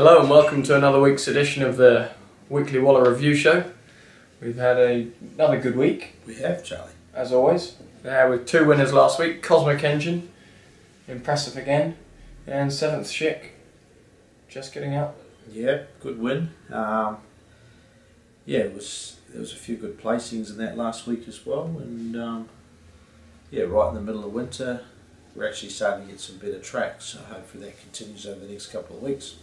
Hello and welcome to another week's edition of the Weekly Waller Review Show. We've had another good week. We have, Charlie. As always. With two winners last week. Cosmic Engine, impressive again, and 7th Chick, just getting up. Yeah, good win. There was a few good placings in that last week as well, and right in the middle of winter, we're actually starting to get some better tracks, so hopefully that continues over the next couple of weeks.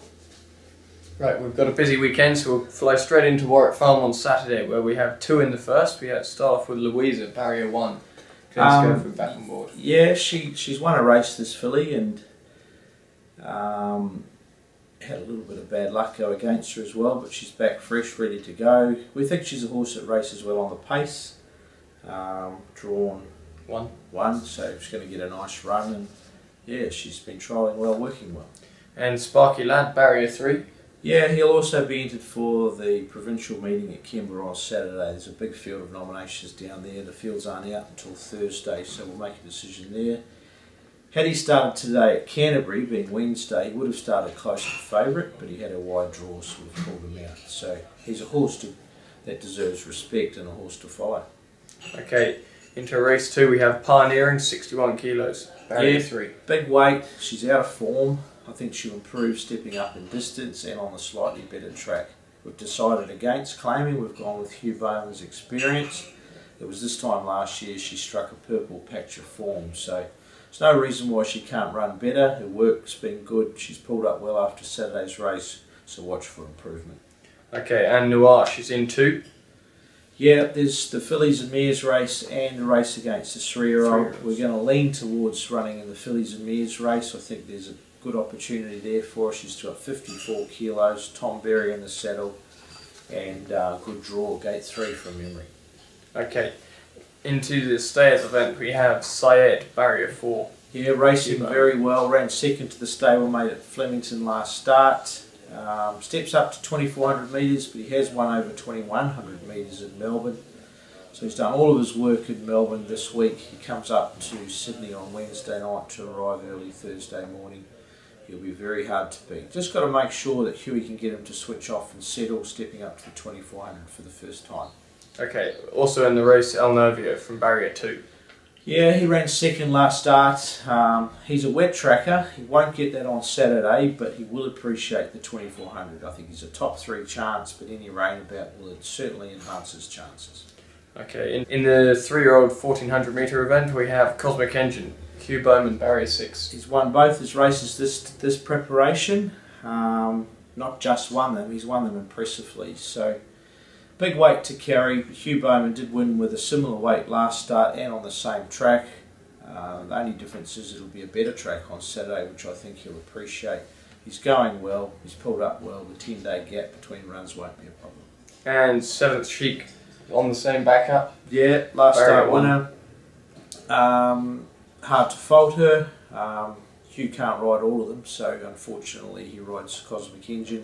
Right, we've got a busy weekend, so we'll fly straight into Warwick Farm on Saturday, where we have two in the first. We had to start off with Louisa, Barrier 1. Let's go from back on board. Yeah, she's won a race, this filly, and had a little bit of bad luck go against her as well, but she's back fresh, ready to go. We think she's a horse that races well on the pace. Drawn one, so she's going to get a nice run, and yeah, she's been trialling well, working well. And Sparky Lad, Barrier 3. Yeah, he'll also be entered for the provincial meeting at Canberra on Saturday. There's a big field of nominations down there. The fields aren't out until Thursday, so we'll make a decision there. Had he started today at Canterbury, being Wednesday, he would have started close to favourite, but he had a wide draw, so we've pulled him out. So he's a horse that deserves respect and a horse to follow. Okay, into race 2 we have Pioneering, 61 kilos, Barrier 3. Big weight, she's out of form. I think she'll improve stepping up in distance and on the slightly better track. We've decided against claiming. We've gone with Hugh Bowman's experience. It was this time last year she struck a purple patch of form, so there's no reason why she can't run better. Her work's been good. She's pulled up well after Saturday's race, so watch for improvement. Okay, and Nuage is in 2. Yeah, there's the fillies and mares race and the race against the 3-year-old. We're going to lean towards running in the fillies and mares race. I think there's a good opportunity there for her. She's got 54 kilos, Tom Berry in the saddle, and good draw, gate 3 from memory. Okay, into the stayers event we have Syed, Barrier 4. Yeah, racing very well, ran second to the stablemate at Flemington last start. Steps up to 2,400 metres, but he has won over 2,100 metres in Melbourne. So he's done all of his work in Melbourne this week. He comes up to Sydney on Wednesday night to arrive early Thursday morning. He'll be very hard to beat. Just got to make sure that Huey can get him to switch off and settle, stepping up to the 2,400 for the first time. Okay, also in the race, Novio from Barrier 2. Yeah, he ran second last start. He's a wet tracker. He won't get that on Saturday, but he will appreciate the 2,400. I think he's a top 3 chance, but any rain about will certainly enhance his chances. Okay, in the 3-year-old 1,400 metre event, we have Cosmic Engine, Hugh Bowman, Barrier 6. He's won both his races this preparation. Not just won them, he's won them impressively. So big weight to carry. Hugh Bowman did win with a similar weight last start and on the same track. The only difference is it'll be a better track on Saturday, which I think he'll appreciate. He's going well, he's pulled up well, the 10-day gap between runs won't be a problem. And 7th Chic on the same backup. Yeah, last start winner. Hard to fault her. Hugh can't ride all of them, so unfortunately he rides Cosmic Engine,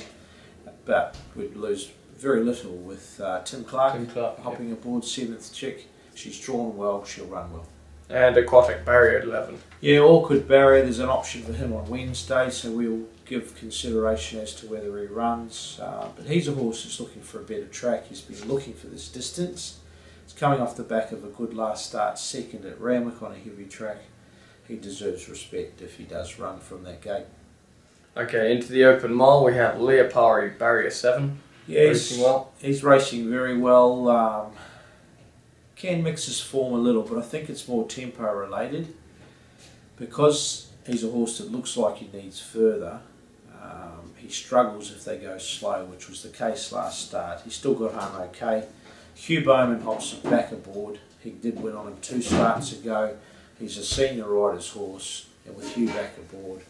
but we'd lose very little with Tim Clark hopping aboard 7th Chick. She's drawn well, she'll run well. And Aquatic Barrier 11. Yeah, Awkward Barrier, there's an option for him on Wednesday, so we'll give consideration as to whether he runs. But he's a horse that's looking for a better track. He's been looking for this distance. It's coming off the back of a good last start, second at Randwick on a heavy track. He deserves respect if he does run from that gate. Okay, into the open mile we have Leah Perry, Barrier 7. Yeah, he's racing very well. Can mix his form a little, but I think it's more tempo related. Because he's a horse that looks like he needs further, he struggles if they go slow, which was the case last start. He still got home okay. Hugh Bowman hops back aboard. He did win on him 2 starts ago. He's a senior rider's horse, and with Hugh back aboard,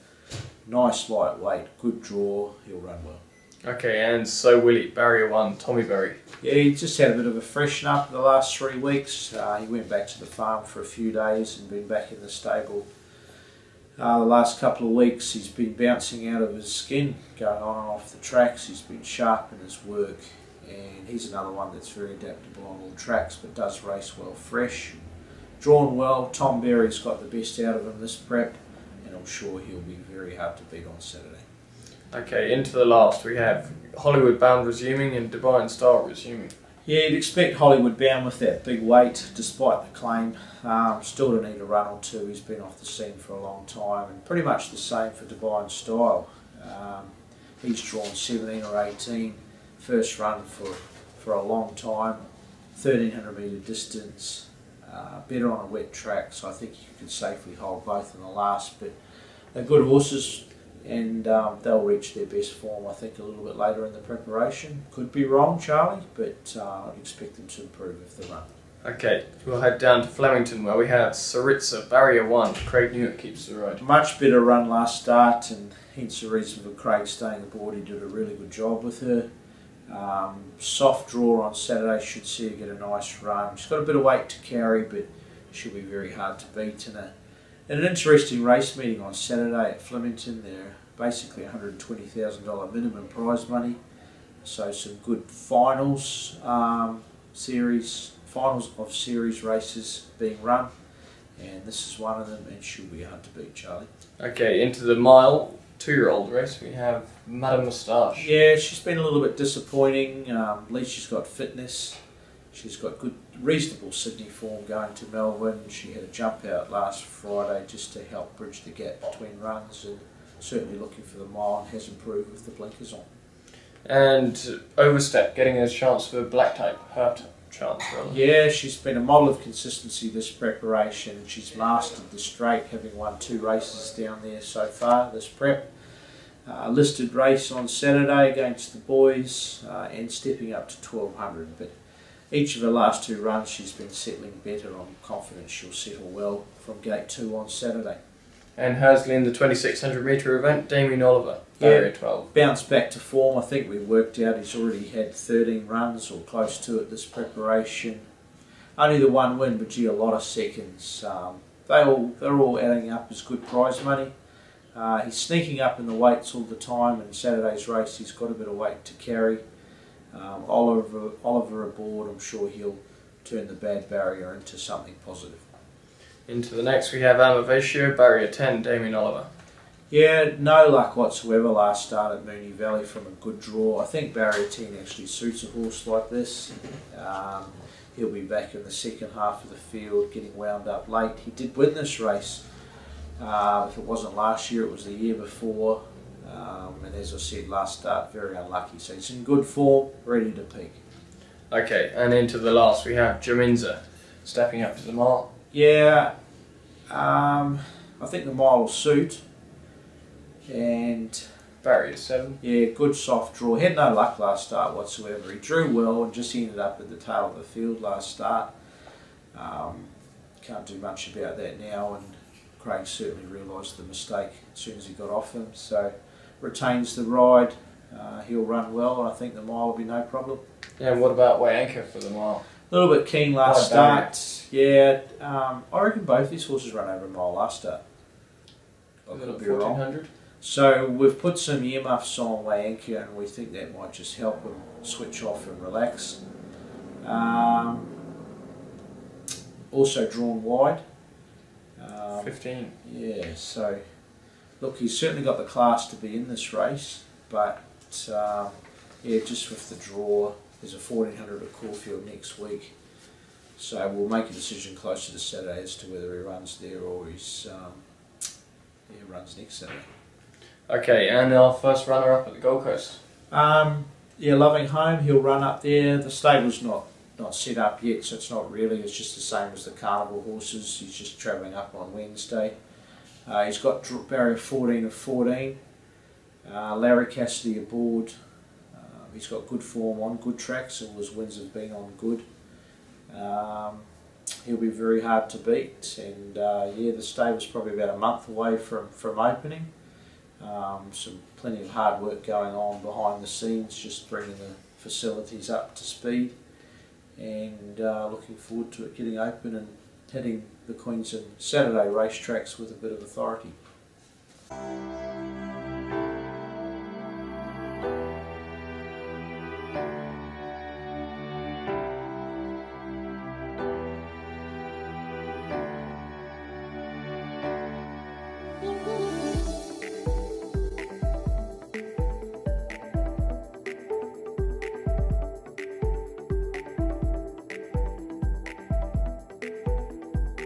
nice lightweight, good draw, he'll run well. Okay, and So Willie, Barrier 1, Tommy Berry. Yeah, he just had a bit of a freshen up the last 3 weeks. He went back to the farm for a few days and been back in the stable. The last couple of weeks he's been bouncing out of his skin, going on and off the tracks. He's been sharp in his work, and he's another one that's very adaptable on all tracks, but does race well fresh. Drawn well. Tom Berry's got the best out of him this prep, and I'm sure he'll be very hard to beat on Saturday. Okay, into the last we have Hollywood Bound resuming and Dubai and Style resuming. Yeah, you'd expect Hollywood Bound with that big weight, despite the claim. Still to need a run or two. He's been off the scene for a long time, and pretty much the same for Dubai and Style. He's drawn 17 or 18, first run for a long time, 1300 metre distance, better on a wet track, so I think you could safely hold both in the last. But they're good horses, and they'll reach their best form, I think, a little bit later in the preparation. Could be wrong, Charlie, but I'd expect them to improve if they run. Okay, we'll head down to Flemington where we have Saritza, Barrier 1. Craig Newitt keeps the ride. Much better run last start, and hence the reason for Craig staying aboard. He did a really good job with her. Soft draw on Saturday, should see her get a nice run. She's got a bit of weight to carry, but she'll be very hard to beat. In an interesting race meeting on Saturday at Flemington, they're basically $120,000 minimum prize money. So some good finals of series races being run, and this is one of them, and she'll be hard to beat, Charlie. Okay, into the mile 2-year-old race we have Madame Mustache. Yeah, she's been a little bit disappointing. At least she's got fitness. She's got good, reasonable Sydney form going to Melbourne. She had a jump out last Friday just to help bridge the gap between runs, and certainly looking for the mile, and has improved with the blinkers on. And Overstep getting a chance for black tape, her chance really. Yeah, she's been a model of consistency this preparation. She's mastered the straight, having won 2 races down there so far this prep. Listed race on Saturday against the boys, and stepping up to 1200, but each of her last 2 runs she's been settling better. I'm confident she'll settle well from gate 2 on Saturday. And Hersley in the 2600 metre event, Damien Oliver, Barrier 12. Bounced back to form. I think we worked out he's already had 13 runs or close to it this preparation. Only the 1 win, but gee, a lot of seconds. They're all adding up as good prize money. He's sneaking up in the weights all the time. In Saturday's race he's got a bit of weight to carry. Oliver aboard, I'm sure he'll turn the bad barrier into something positive. Into the next we have Vesture, Barrier 10, Damien Oliver. Yeah, no luck whatsoever last start at Moonee Valley from a good draw. I think Barrier 10 actually suits a horse like this. He'll be back in the second half of the field, getting wound up late. He did win this race. If it wasn't last year, it was the year before. And as I said, last start, very unlucky. So he's in good form, ready to peak. Okay, and into the last we have Jaminza, stepping up to the mile. Yeah, I think the mile will suit. And Barrier 7. Yeah, good soft draw. Had no luck last start whatsoever. He drew well and just ended up at the tail of the field last start. Can't do much about that now, and Craig certainly realised the mistake as soon as he got off him. So retains the ride. He'll run well, and I think the mile will be no problem. Yeah, and what about Way Anchor for the mile? A little bit keen last start. Yeah, I reckon both these horses run over a mile last start. I could be wrong. 1400. So we've put some earmuffs on Way Anchor, and we think that might just help him switch off and relax. Also drawn wide. 15. Yeah, so look, he's certainly got the class to be in this race, but yeah, just with the draw, there's a 1400 at Caulfield next week, so we'll make a decision closer to Saturday as to whether he runs there or he's runs next Saturday. Okay, and our first runner-up at the Gold Coast. Yeah, Loving Home, he'll run up there. The stable's not set up yet, so it's not really. It's just the same as the carnival horses. He's just travelling up on Wednesday. He's got Barrier 14 of 14. Larry Cassidy aboard. He's got good form on good tracks. All his wins have been on good. He'll be very hard to beat, and yeah, the stable's probably about a month away from opening. Plenty of hard work going on behind the scenes, just bringing the facilities up to speed, and looking forward to it getting open and hitting the Queensland Saturday racetracks with a bit of authority.